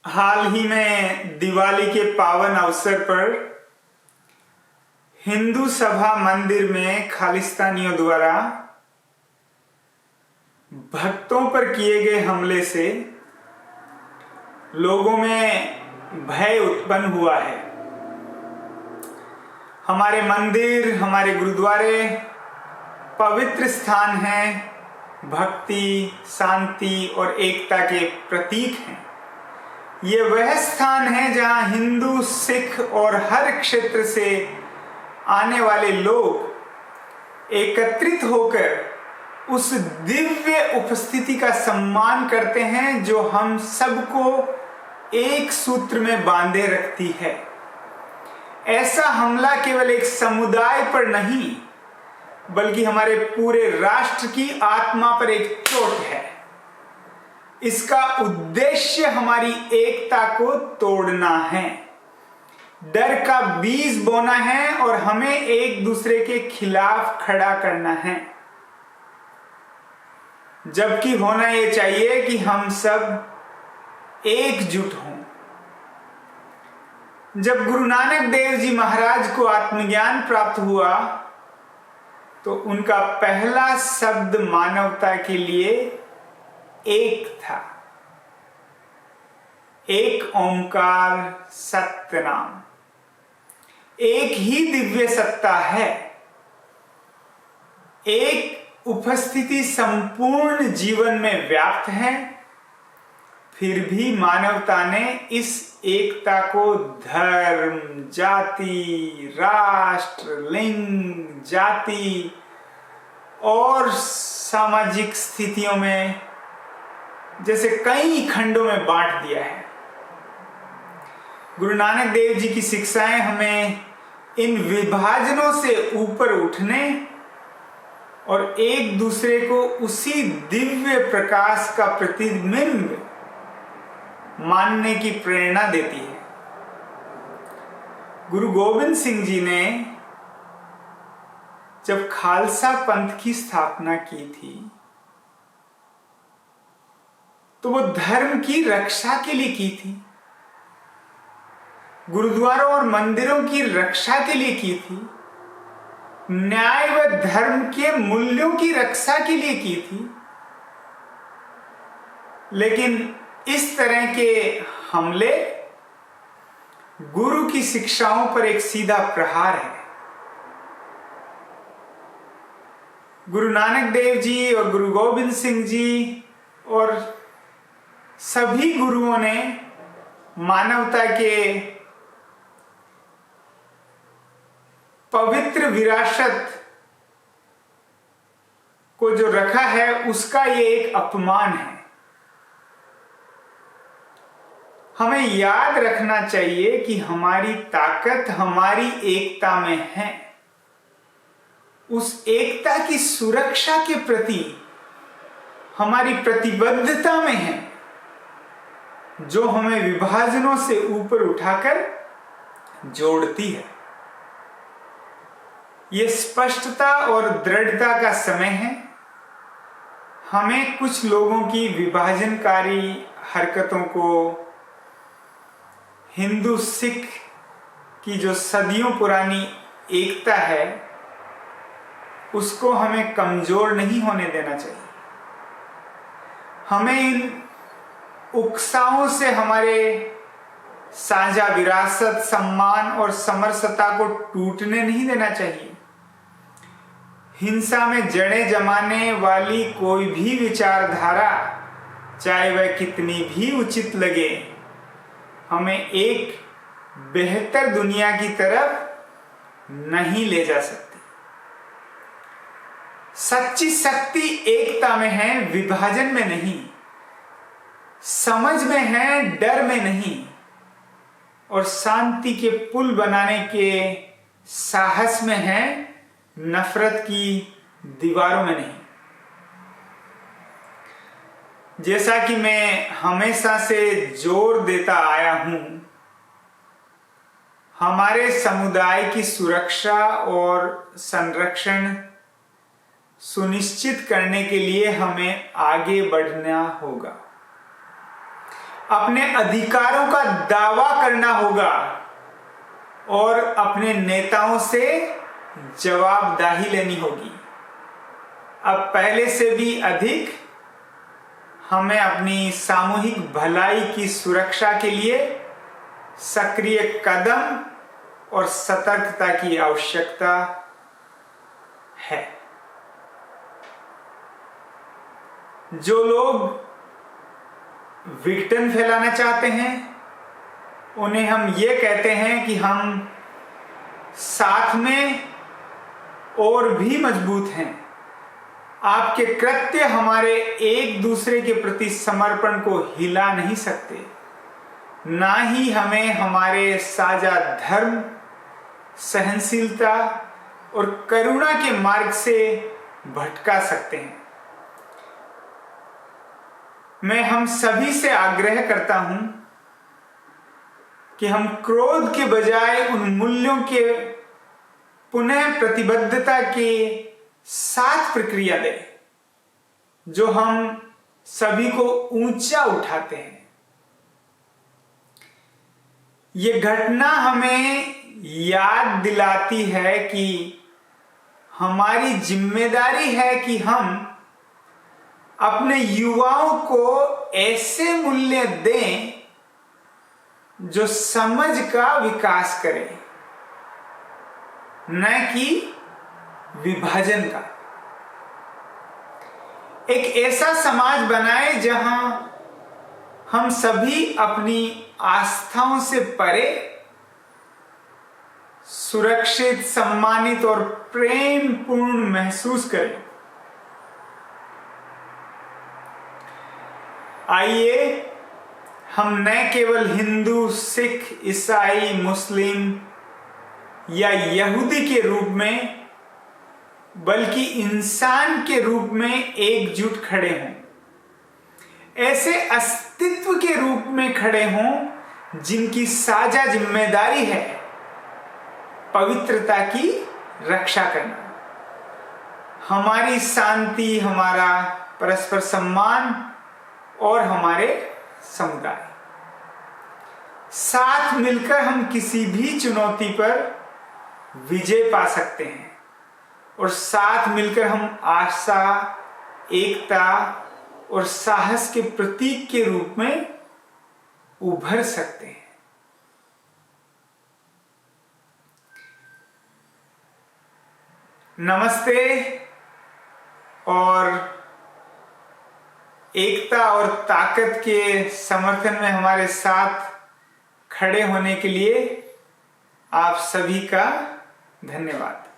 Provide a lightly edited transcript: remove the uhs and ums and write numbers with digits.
हाल ही में दिवाली के पावन अवसर पर हिंदू सभा मंदिर में खालिस्तानियों द्वारा भक्तों पर किए गए हमले से लोगों में भय उत्पन्न हुआ है। हमारे मंदिर, हमारे गुरुद्वारे पवित्र स्थान हैं, भक्ति, शांति और एकता के प्रतीक हैं। ये वह स्थान है जहां हिंदू, सिख और हर क्षेत्र से आने वाले लोग एकत्रित होकर उस दिव्य उपस्थिति का सम्मान करते हैं जो हम सबको एक सूत्र में बांधे रखती है। ऐसा हमला केवल एक समुदाय पर नहीं बल्कि हमारे पूरे राष्ट्र की आत्मा पर एक चोट है। इसका उद्देश्य हमारी एकता को तोड़ना है, डर का बीज बोना है और हमें एक दूसरे के खिलाफ खड़ा करना है। जबकि होना यह चाहिए कि हम सब एकजुट हों। जब गुरु नानक देव जी महाराज को आत्मज्ञान प्राप्त हुआ तो उनका पहला शब्द मानवता के लिए एक था। एक ओंकार सत्य नाम, एक ही दिव्य सत्ता है। एक उपस्थिति संपूर्ण जीवन में व्याप्त है। फिर भी मानवता ने इस एकता को धर्म, जाति, राष्ट्र, लिंग, जाति और सामाजिक स्थितियों में जैसे कई खंडों में बांट दिया है। गुरु नानक देव जी की शिक्षाएं हमें इन विभाजनों से ऊपर उठने और एक दूसरे को उसी दिव्य प्रकाश का प्रतिबिंब मानने की प्रेरणा देती है। गुरु गोविंद सिंह जी ने जब खालसा पंथ की स्थापना की थी तो वो धर्म की रक्षा के लिए की थी, गुरुद्वारों और मंदिरों की रक्षा के लिए की थी, न्याय व धर्म के मूल्यों की रक्षा के लिए की थी। लेकिन इस तरह के हमले गुरु की शिक्षाओं पर एक सीधा प्रहार है। गुरु नानक देव जी और गुरु गोविंद सिंह जी और सभी गुरुओं ने मानवता के पवित्र विरासत को जो रखा है उसका ये एक अपमान है। हमें याद रखना चाहिए कि हमारी ताकत हमारी एकता में है। उस एकता की सुरक्षा के प्रति हमारी प्रतिबद्धता में है जो हमें विभाजनों से ऊपर उठाकर जोड़ती है। यह स्पष्टता और दृढ़ता का समय है। हमें कुछ लोगों की विभाजनकारी हरकतों को, हिंदू सिख की जो सदियों पुरानी एकता है उसको हमें कमजोर नहीं होने देना चाहिए। हमें इन उकसाओं से हमारे साझा विरासत, सम्मान और समरसता को टूटने नहीं देना चाहिए। हिंसा में जड़ें जमाने वाली कोई भी विचारधारा, चाहे वह कितनी भी उचित लगे, हमें एक बेहतर दुनिया की तरफ नहीं ले जा सकती। सच्ची शक्ति एकता में है, विभाजन में नहीं। समझ में है, डर में नहीं। और शांति के पुल बनाने के साहस में है, नफरत की दीवारों में नहीं। जैसा कि मैं हमेशा से जोर देता आया हूं, हमारे समुदाय की सुरक्षा और संरक्षण सुनिश्चित करने के लिए हमें आगे बढ़ना होगा। अपने अधिकारों का दावा करना होगा और अपने नेताओं से जवाबदेही लेनी होगी। अब पहले से भी अधिक हमें अपनी सामूहिक भलाई की सुरक्षा के लिए सक्रिय कदम और सतर्कता की आवश्यकता है। जो लोग विघटन फैलाना चाहते हैं उन्हें हम ये कहते हैं कि हम साथ में और भी मजबूत हैं। आपके कृत्य हमारे एक दूसरे के प्रति समर्पण को हिला नहीं सकते, ना ही हमें हमारे साझा धर्म, सहनशीलता और करुणा के मार्ग से भटका सकते हैं। मैं हम सभी से आग्रह करता हूं कि हम क्रोध के बजाय उन मूल्यों के पुनः प्रतिबद्धता के साथ प्रक्रिया दें जो हम सभी को ऊंचा उठाते हैं। ये घटना हमें याद दिलाती है कि हमारी जिम्मेदारी है कि हम अपने युवाओं को ऐसे मूल्य दें जो समझ का विकास करे, न कि विभाजन का। एक ऐसा समाज बनाए जहां हम सभी अपनी आस्थाओं से परे सुरक्षित, सम्मानित और प्रेम पूर्ण महसूस करें। आइए हम न केवल हिंदू, सिख, ईसाई, मुस्लिम या यहूदी के रूप में बल्कि इंसान के रूप में एकजुट खड़े हों। ऐसे अस्तित्व के रूप में खड़े हों जिनकी साझा जिम्मेदारी है पवित्रता की रक्षा करना। हमारी शांति, हमारा परस्पर सम्मान और हमारे समुदाय। साथ मिलकर हम किसी भी चुनौती पर विजय पा सकते हैं और साथ मिलकर हम आशा, एकता और साहस के प्रतीक के रूप में उभर सकते हैं। नमस्ते। और एकता और ताकत के समर्थन में हमारे साथ खड़े होने के लिए आप सभी का धन्यवाद।